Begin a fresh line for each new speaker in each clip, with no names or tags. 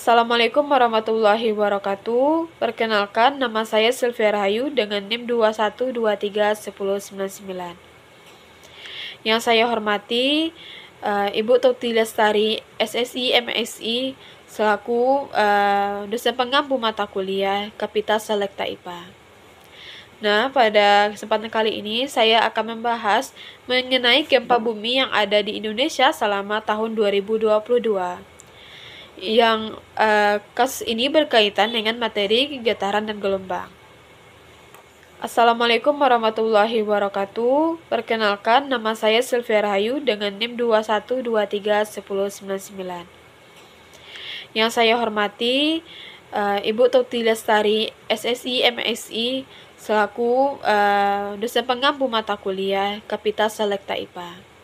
Assalamualaikum warahmatullahi wabarakatuh. Perkenalkan, nama saya Sylvia Rahayu dengan NIM 21231099. Yang saya hormati Ibu Tuti Lestari, SSI, MSI, selaku dosen pengampu mata kuliah Kapita Selekta IPA. Nah, pada kesempatan kali ini saya akan membahas mengenai gempa bumi yang ada di Indonesia selama tahun 2022. Yang kasus ini berkaitan dengan materi getaran dan gelombang. Assalamualaikum warahmatullahi wabarakatuh. Perkenalkan, nama saya Sylvia Rahayu dengan NIM 21231099. Yang saya hormati Ibu Tuti Lestari, SSI, MSI, selaku dosen pengampu mata kuliah Kapita Selekta IPA.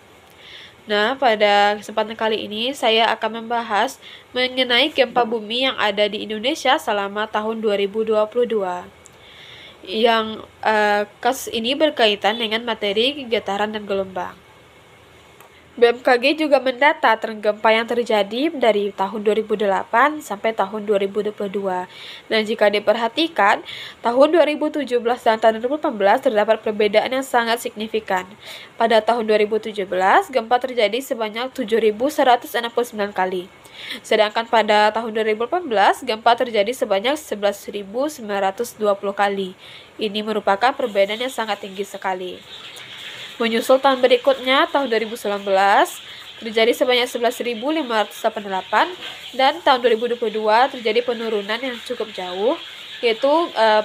Nah, pada kesempatan kali ini saya akan membahas mengenai gempa bumi yang ada di Indonesia selama tahun 2022. Yang kasus ini berkaitan dengan materi getaran dan gelombang. BMKG juga mendata tren gempa yang terjadi dari tahun 2008 sampai tahun 2022. Dan jika diperhatikan, tahun 2017 dan tahun 2018 terdapat perbedaan yang sangat signifikan. Pada tahun 2017, gempa terjadi sebanyak 7.169 kali. Sedangkan pada tahun 2018, gempa terjadi sebanyak 11.920 kali. Ini merupakan perbedaan yang sangat tinggi sekali. Menyusul tahun berikutnya, tahun 2019, terjadi sebanyak 11.588, dan tahun 2022 terjadi penurunan yang cukup jauh, yaitu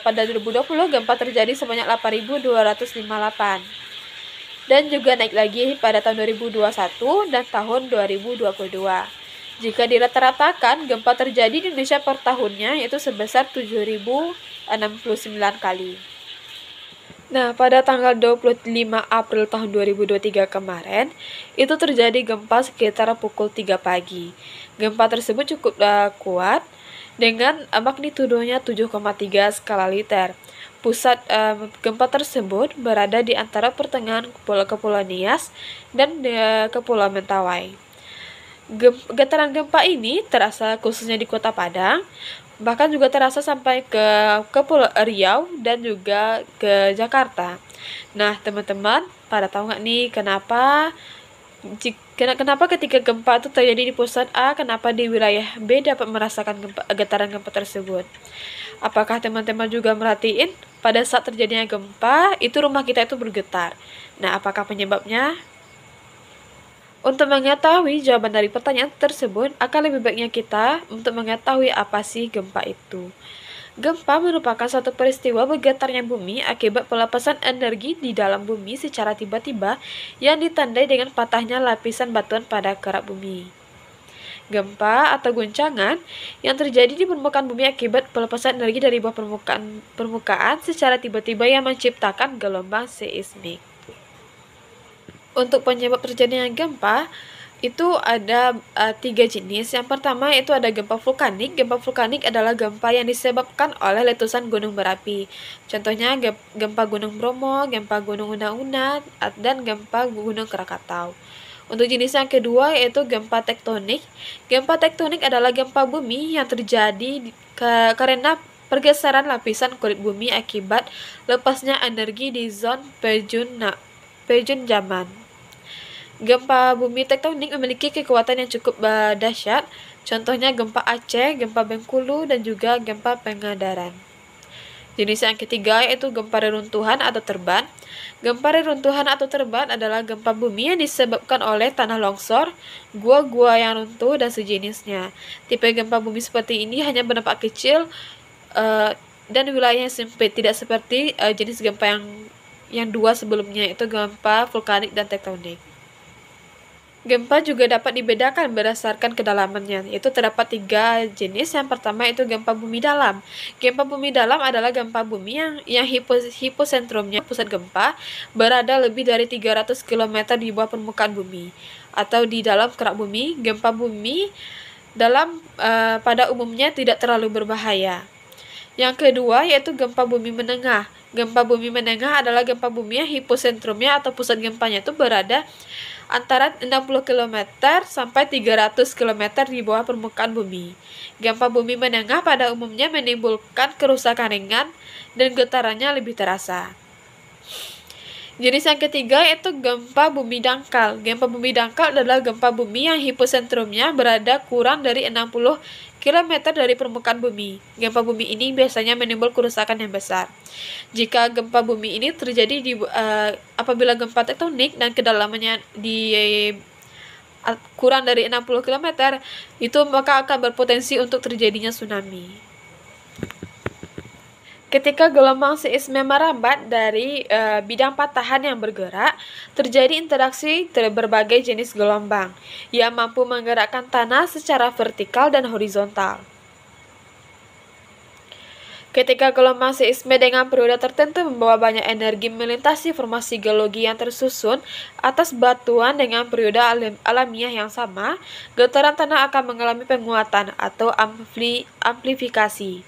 pada 2020 gempa terjadi sebanyak 8.258, dan juga naik lagi pada tahun 2021 dan tahun 2022. Jika dirata-ratakan, gempa terjadi di Indonesia per tahunnya yaitu sebesar 7.069 kali. Nah, pada tanggal 25 April tahun 2023 kemarin, itu terjadi gempa sekitar pukul 3 pagi. Gempa tersebut cukup kuat dengan magnitudonya 7,3 skala Richter. Pusat gempa tersebut berada di antara pertengahan Kepulauan Nias dan Kepulauan Mentawai. Getaran gempa ini terasa khususnya di Kota Padang, bahkan juga terasa sampai ke Pulau Riau dan juga ke Jakarta. Nah, teman-teman, pada tahu nggak nih kenapa ketika gempa itu terjadi di pusat A, kenapa di wilayah B dapat merasakan getaran gempa tersebut? Apakah teman-teman juga merhatiin pada saat terjadinya gempa itu rumah kita itu bergetar? Nah, apakah penyebabnya? Untuk mengetahui jawaban dari pertanyaan tersebut, akan lebih baiknya kita untuk mengetahui apa sih gempa itu. Gempa merupakan suatu peristiwa bergetarnya bumi akibat pelepasan energi di dalam bumi secara tiba-tiba yang ditandai dengan patahnya lapisan batuan pada kerak bumi. Gempa atau guncangan yang terjadi di permukaan bumi akibat pelepasan energi dari bawah permukaan secara tiba-tiba yang menciptakan gelombang seismik. Untuk penyebab terjadinya gempa itu ada 3 jenis. Yang pertama itu ada gempa vulkanik. Gempa vulkanik adalah gempa yang disebabkan oleh letusan gunung berapi. Contohnya gempa Gunung Bromo, gempa Gunung Una-Una, dan gempa Gunung Krakatau. Untuk jenis yang kedua yaitu gempa tektonik. Gempa tektonik adalah gempa bumi yang terjadi karena pergeseran lapisan kulit bumi akibat lepasnya energi di zona penjunjaman. Gempa bumi tektonik memiliki kekuatan yang cukup dahsyat, contohnya gempa Aceh, gempa Bengkulu, dan juga gempa Pangandaran. Jenis yang ketiga yaitu gempa reruntuhan atau terban. Gempa reruntuhan atau terban adalah gempa bumi yang disebabkan oleh tanah longsor, gua-gua yang runtuh, dan sejenisnya. Tipe gempa bumi seperti ini hanya berdampak kecil dan wilayahnya sempit, tidak seperti jenis gempa yang dua sebelumnya, yaitu gempa vulkanik dan tektonik. Gempa juga dapat dibedakan berdasarkan kedalamannya, yaitu terdapat 3 jenis. Yang pertama itu gempa bumi dalam. Gempa bumi dalam adalah gempa bumi yang hiposentrumnya, pusat gempa, berada lebih dari 300 km di bawah permukaan bumi atau di dalam kerak bumi. Gempa bumi dalam pada umumnya tidak terlalu berbahaya. Yang kedua yaitu gempa bumi menengah. Gempa bumi menengah adalah gempa bumi yang hiposentrumnya atau pusat gempanya itu berada antara 60 km sampai 300 km di bawah permukaan bumi. Gempa bumi menengah pada umumnya menimbulkan kerusakan ringan dan getarannya lebih terasa. Jenis yang ketiga yaitu gempa bumi dangkal. Gempa bumi dangkal adalah gempa bumi yang hiposentrumnya berada kurang dari 60 km dari permukaan bumi. Gempa bumi ini biasanya menimbul kerusakan yang besar. Jika gempa bumi ini terjadi apabila gempa tektonik dan kedalamannya kurang dari 60 km, itu maka akan berpotensi untuk terjadinya tsunami. Ketika gelombang seisme merambat dari bidang patahan yang bergerak, terjadi interaksi berbagai jenis gelombang yang mampu menggerakkan tanah secara vertikal dan horizontal. Ketika gelombang seisme dengan periode tertentu membawa banyak energi melintasi formasi geologi yang tersusun atas batuan dengan periode alamiah yang sama, getaran tanah akan mengalami penguatan atau amplifikasi.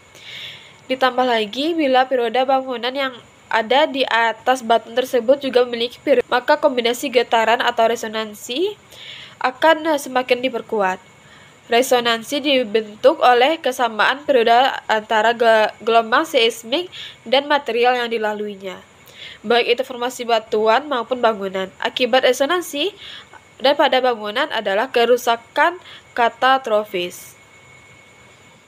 Ditambah lagi, bila periode bangunan yang ada di atas batuan tersebut juga memiliki periode, maka kombinasi getaran atau resonansi akan semakin diperkuat. Resonansi dibentuk oleh kesamaan periode antara gelombang seismik dan material yang dilaluinya, baik itu formasi batuan maupun bangunan. Akibat resonansi dan pada bangunan adalah kerusakan katastrofis.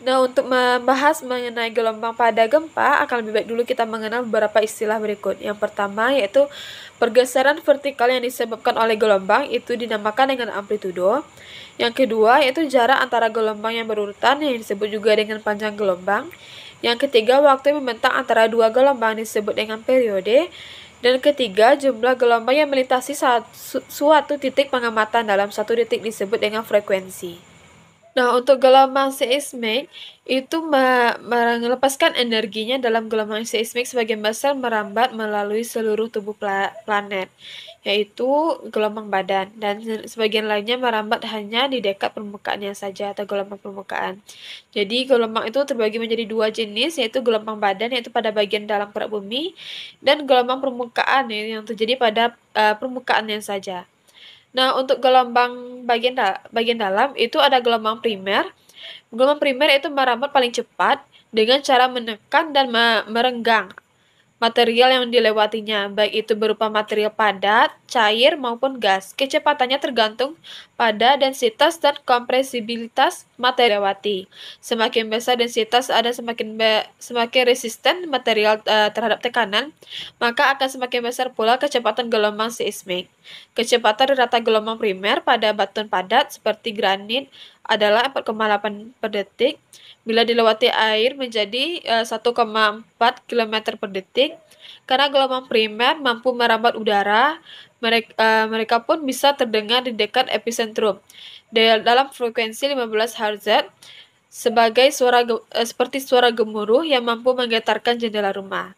Nah, untuk membahas mengenai gelombang pada gempa, akan lebih baik dulu kita mengenal beberapa istilah berikut. Yang pertama yaitu pergeseran vertikal yang disebabkan oleh gelombang, itu dinamakan dengan amplitudo. Yang kedua yaitu jarak antara gelombang yang berurutan, yang disebut juga dengan panjang gelombang. Yang ketiga, waktu yang membentang antara dua gelombang disebut dengan periode. Dan ketiga, jumlah gelombang yang melintasi suatu titik pengamatan dalam satu detik disebut dengan frekuensi. Nah, untuk gelombang seismik itu melepaskan energinya dalam gelombang seismik sebagian besar merambat melalui seluruh tubuh planet, yaitu gelombang badan, dan sebagian lainnya merambat hanya di dekat permukaannya saja atau gelombang permukaan. Jadi gelombang itu terbagi menjadi dua jenis, yaitu gelombang badan yaitu pada bagian dalam kerak bumi, dan gelombang permukaan yang terjadi pada permukaannya saja. Nah, untuk gelombang bagian dalam itu ada gelombang primer. Gelombang primer itu merambat paling cepat dengan cara menekan dan merenggang material yang dilewatinya, baik itu berupa material padat, cair, maupun gas. Kecepatannya tergantung pada densitas dan kompresibilitas material dilewati. Semakin besar densitas semakin resisten material terhadap tekanan, maka akan semakin besar pula kecepatan gelombang seismik. Kecepatan rata gelombang primer pada batuan padat seperti granit adalah 4,8 per detik. Bila dilewati air menjadi 1,4 km per detik. Karena gelombang primer mampu merambat udara, mereka pun bisa terdengar di dekat epicentrum dalam frekuensi 15 Hz sebagai seperti suara gemuruh yang mampu menggetarkan jendela rumah.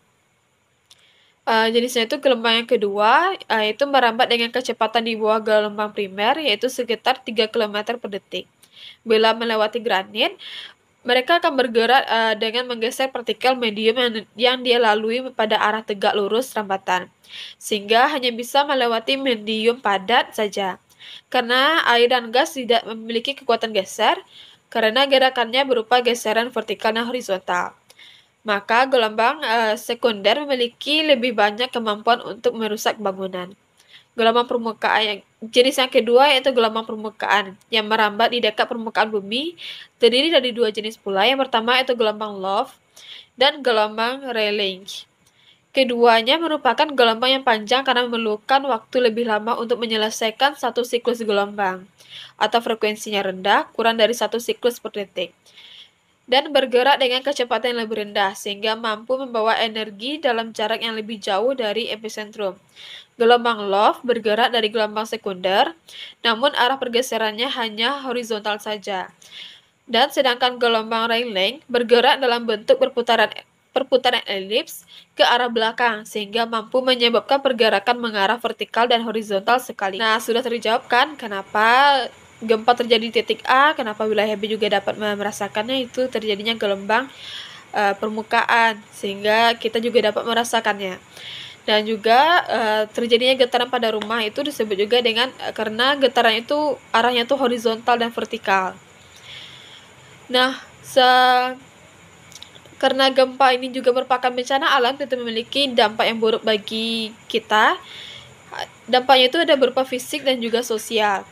Jenisnya itu gelombang yang kedua, yaitu merambat dengan kecepatan di bawah gelombang primer, yaitu sekitar 3 km per detik. Bila melewati granit, mereka akan bergerak dengan menggeser partikel medium yang dia lalui pada arah tegak lurus rambatan, sehingga hanya bisa melewati medium padat saja. Karena air dan gas tidak memiliki kekuatan geser, karena gerakannya berupa geseran vertikal dan horizontal. Maka gelombang sekunder memiliki lebih banyak kemampuan untuk merusak bangunan. Gelombang permukaan jenis yang kedua yaitu gelombang permukaan yang merambat di dekat permukaan bumi, terdiri dari dua jenis pula. Yang pertama yaitu gelombang Loove dan gelombang Rayleigh. Keduanya merupakan gelombang yang panjang karena memerlukan waktu lebih lama untuk menyelesaikan satu siklus gelombang, atau frekuensinya rendah, kurang dari satu siklus per detik, dan bergerak dengan kecepatan yang lebih rendah, sehingga mampu membawa energi dalam jarak yang lebih jauh dari epicentrum. Gelombang Loove bergerak dari gelombang sekunder, namun arah pergeserannya hanya horizontal saja. Dan sedangkan gelombang Rayleigh bergerak dalam bentuk perputaran elips ke arah belakang, sehingga mampu menyebabkan pergerakan mengarah vertikal dan horizontal sekali. Nah, sudah terjawab kan kenapa gempa terjadi di titik A, kenapa wilayah B juga dapat merasakannya, itu terjadinya gelombang permukaan, sehingga kita juga dapat merasakannya. Dan juga terjadinya getaran pada rumah itu disebut juga dengan karena getaran itu arahnya itu horizontal dan vertikal. Nah, karena gempa ini juga merupakan bencana alam, tentu memiliki dampak yang buruk bagi kita. Dampaknya itu ada berupa fisik dan juga sosial.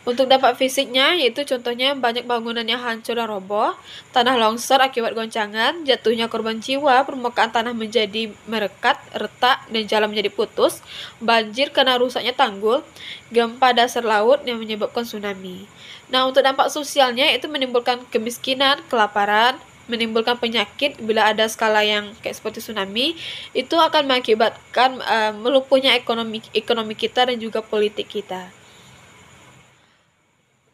Untuk dampak fisiknya, yaitu contohnya banyak bangunan yang hancur dan roboh, tanah longsor akibat goncangan, jatuhnya korban jiwa, permukaan tanah menjadi merekat, retak, dan jalan menjadi putus, banjir karena rusaknya tanggul, gempa dasar laut yang menyebabkan tsunami. Nah, untuk dampak sosialnya itu menimbulkan kemiskinan, kelaparan, menimbulkan penyakit bila ada skala yang kayak seperti tsunami, itu akan mengakibatkan melumpuhnya ekonomi kita dan juga politik kita.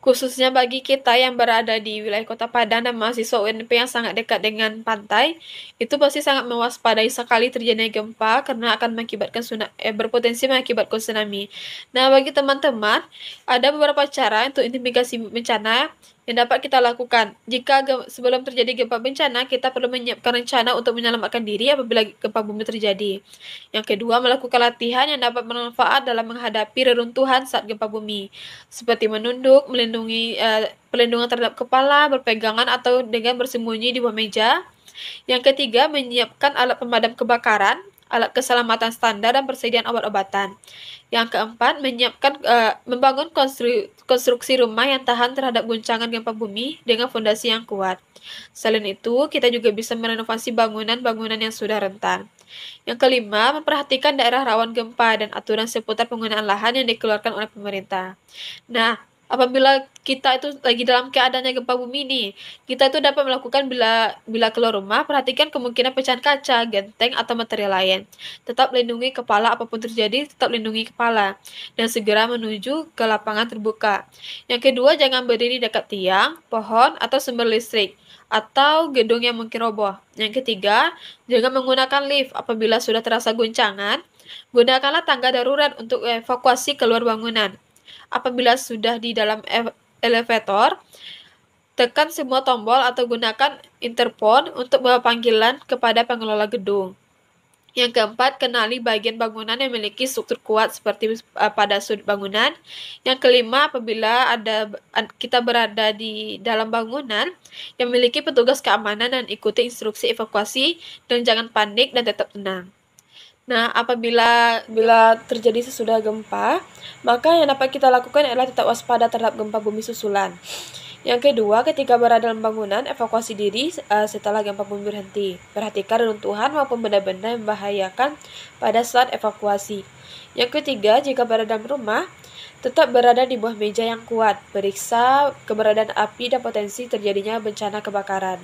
Khususnya bagi kita yang berada di wilayah Kota Padang dan mahasiswa UNP yang sangat dekat dengan pantai, itu pasti sangat mewaspadai sekali terjadinya gempa karena akan berpotensi mengakibatkan tsunami. Nah, bagi teman-teman, ada beberapa cara untuk mitigasi bencana yang dapat kita lakukan. Jika sebelum terjadi gempa bencana, kita perlu menyiapkan rencana untuk menyelamatkan diri apabila gempa bumi terjadi. Yang kedua, melakukan latihan yang dapat bermanfaat dalam menghadapi reruntuhan saat gempa bumi, seperti menunduk, pelindungan terhadap kepala, berpegangan atau dengan bersembunyi di bawah meja. Yang ketiga, menyiapkan alat pemadam kebakaran, alat keselamatan standar dan persediaan obat-obatan. Yang keempat, membangun konstruksi rumah yang tahan terhadap guncangan gempa bumi dengan fondasi yang kuat. Selain itu, kita juga bisa merenovasi bangunan-bangunan yang sudah rentan. Yang kelima, memperhatikan daerah rawan gempa dan aturan seputar penggunaan lahan yang dikeluarkan oleh pemerintah. Nah, apabila kita itu lagi dalam keadaannya gempa bumi nih, kita itu dapat melakukan bila keluar rumah, perhatikan kemungkinan pecahan kaca, genteng, atau material lain. Tetap lindungi kepala apapun terjadi, tetap lindungi kepala. Dan segera menuju ke lapangan terbuka. Yang kedua, jangan berdiri dekat tiang, pohon, atau sumber listrik, atau gedung yang mungkin roboh. Yang ketiga, jangan menggunakan lift apabila sudah terasa guncangan. Gunakanlah tangga darurat untuk evakuasi keluar bangunan. Apabila sudah di dalam elevator, tekan semua tombol atau gunakan interphone untuk bawa panggilan kepada pengelola gedung. Yang keempat, kenali bagian bangunan yang memiliki struktur kuat seperti pada sudut bangunan. Yang kelima, apabila kita berada di dalam bangunan yang memiliki petugas keamanan dan ikuti instruksi evakuasi dan jangan panik dan tetap tenang. Nah, apabila terjadi sesudah gempa, maka yang dapat kita lakukan adalah tetap waspada terhadap gempa bumi susulan. Yang kedua, ketika berada dalam bangunan, evakuasi diri setelah gempa bumi berhenti. Perhatikan reruntuhan maupun benda-benda yang membahayakan pada saat evakuasi. Yang ketiga, jika berada dalam rumah, tetap berada di bawah meja yang kuat. Periksa keberadaan api dan potensi terjadinya bencana kebakaran.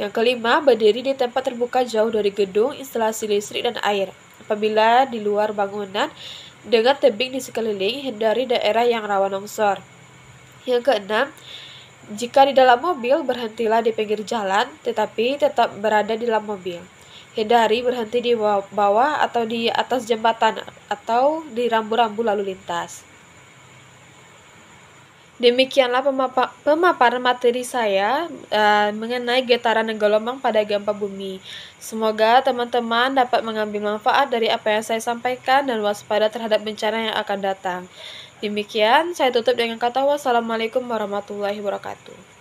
Yang kelima, berdiri di tempat terbuka jauh dari gedung, instalasi listrik, dan air. Apabila di luar bangunan, dengan tebing di sekeliling, hindari daerah yang rawan longsor. Yang keenam, jika di dalam mobil, berhentilah di pinggir jalan, tetapi tetap berada di dalam mobil. Hindari berhenti di bawah atau di atas jembatan, atau di rambu-rambu lalu lintas. Demikianlah pemaparan materi saya mengenai getaran dan gelombang pada gempa bumi. Semoga teman-teman dapat mengambil manfaat dari apa yang saya sampaikan dan waspada terhadap bencana yang akan datang. Demikian, saya tutup dengan kata wassalamualaikum warahmatullahi wabarakatuh.